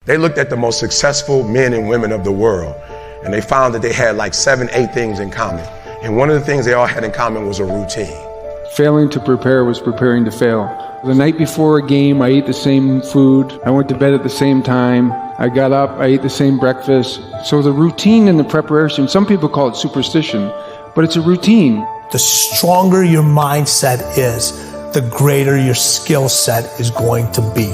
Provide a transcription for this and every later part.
They looked at the most successful men and women of the world, and they found that they had like 7, 8 things in common. And one of the things they all had in common was a routine. Failing to prepare was preparing to fail. The night before a game, I ate the same food. I went to bed at the same time. I got up, I ate the same breakfast. So the routine and the preparation, some people call it superstition, but it's a routine. The stronger your mindset is, the greater your skill set is going to be.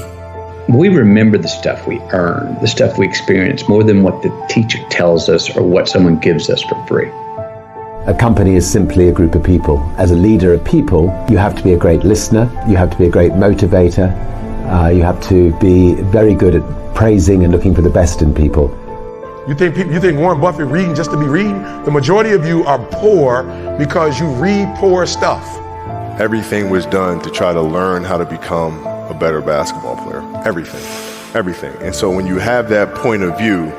We remember the stuff we earn, the stuff we experience, more than what the teacher tells us or what someone gives us for free. A company is simply a group of people. As a leader of people, you have to be a great listener, you have to be a great motivator, you have to be very good at praising and looking for the best in people. You think Warren Buffett reading just to be reading? The majority of you are poor because you read poor stuff. Everything was done to try to learn how to become a better basketball player. Everything. And so when you have that point of view,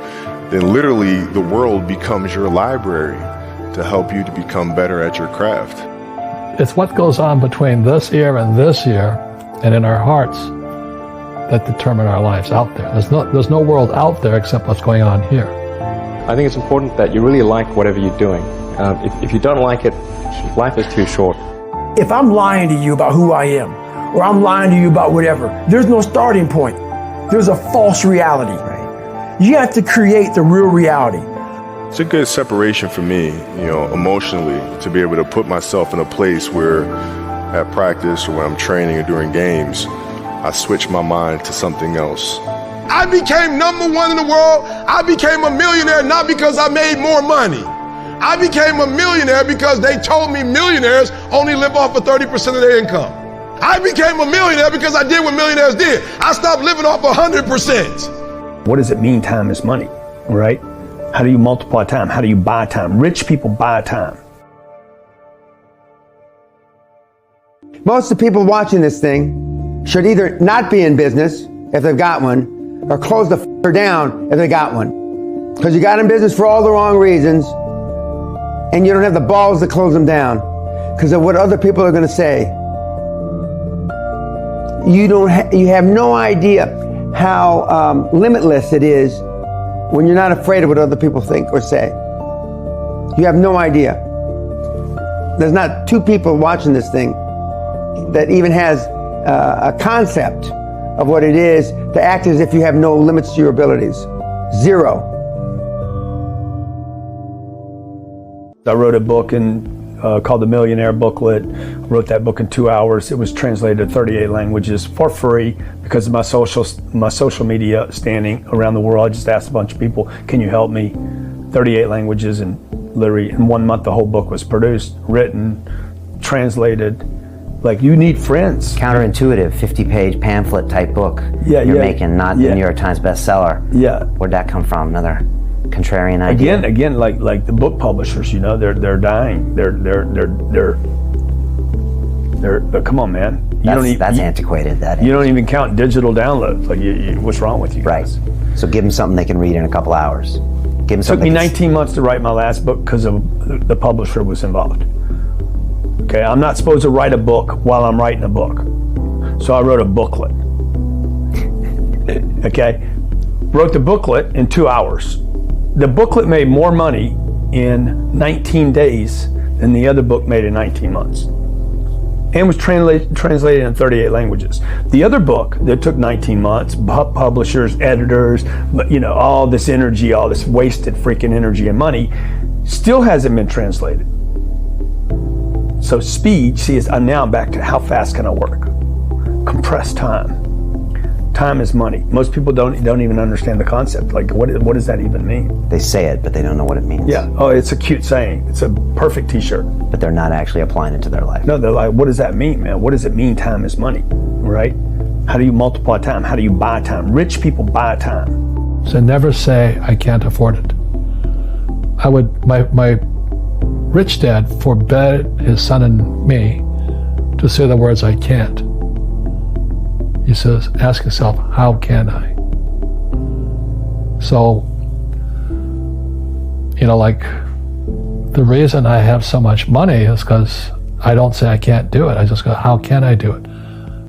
then literally the world becomes your library to help you to become better at your craft. It's what goes on between this year and this year and in our hearts that determine our lives out there. There's no world out there except what's going on here. I think it's important that you really like whatever you're doing. If you don't like it, life is too short. If I'm lying to you about who I am, or I'm lying to you about whatever, there's no starting point. There's a false reality. Right? You have to create the real reality. It's a good separation for me, emotionally, to be able to put myself in a place where at practice or when I'm training or during games, I switch my mind to something else. I became #1 in the world. I became a millionaire not because I made more money. I became a millionaire because they told me millionaires only live off of 30% of their income. I became a millionaire because I did what millionaires did. I stopped living off 100%. What does it mean time is money, right? How do you multiply time? How do you buy time? Rich people buy time. Most of the people watching this thing should either not be in business if they've got one, or close the f***er down if they got one. Because you got in business for all the wrong reasons, and you don't have the balls to close them down because of what other people are going to say. You have no idea how limitless it is when you're not afraid of what other people think or say. You have no idea. There's not 2 people watching this thing that even has a concept of what it is to act as if you have no limits to your abilities. 0. I wrote a book called The Millionaire Booklet. I wrote that book in 2 hours. It was translated to 38 languages for free because of my social media standing around the world. I just asked a bunch of people, can you help me? 38 languages, and literally in 1 month the whole book was produced, written, translated. Like, you need friends. Counterintuitive, 50-page pamphlet type book you're making, not the New York Times bestseller. Yeah. Where'd that come from? Another contrarian idea. Again, like the book publishers, they're dying. They're come on, man. That's antiquated. You don't even count digital downloads. Like, what's wrong with you guys? Right. So give them something they can read in a couple hours. Give them It took me 19 months to write my last book because the publisher was involved. Okay, I'm not supposed to write a book while I'm writing a book. So I wrote a booklet. Okay? Wrote the booklet in 2 hours. The booklet made more money in 19 days than the other book made in 19 months. And was translated in 38 languages. The other book that took 19 months, publishers, editors, all this energy, all this wasted freaking energy and money, still hasn't been translated. So speed, I'm now back to how fast can I work? Compressed time. Time is money. Most people don't even understand the concept. Like, what does that even mean? They say it, but they don't know what it means. Yeah. Oh, it's a cute saying. It's a perfect t-shirt. But they're not actually applying it to their life. No, they're like, what does that mean, man? What does it mean time is money, right? How do you multiply time? How do you buy time? Rich people buy time. So never say, I can't afford it. My rich dad forbade his son and me to say the words, I can't. He says, ask yourself, how can I? So, the reason I have so much money is because I don't say I can't do it. I just go, how can I do it?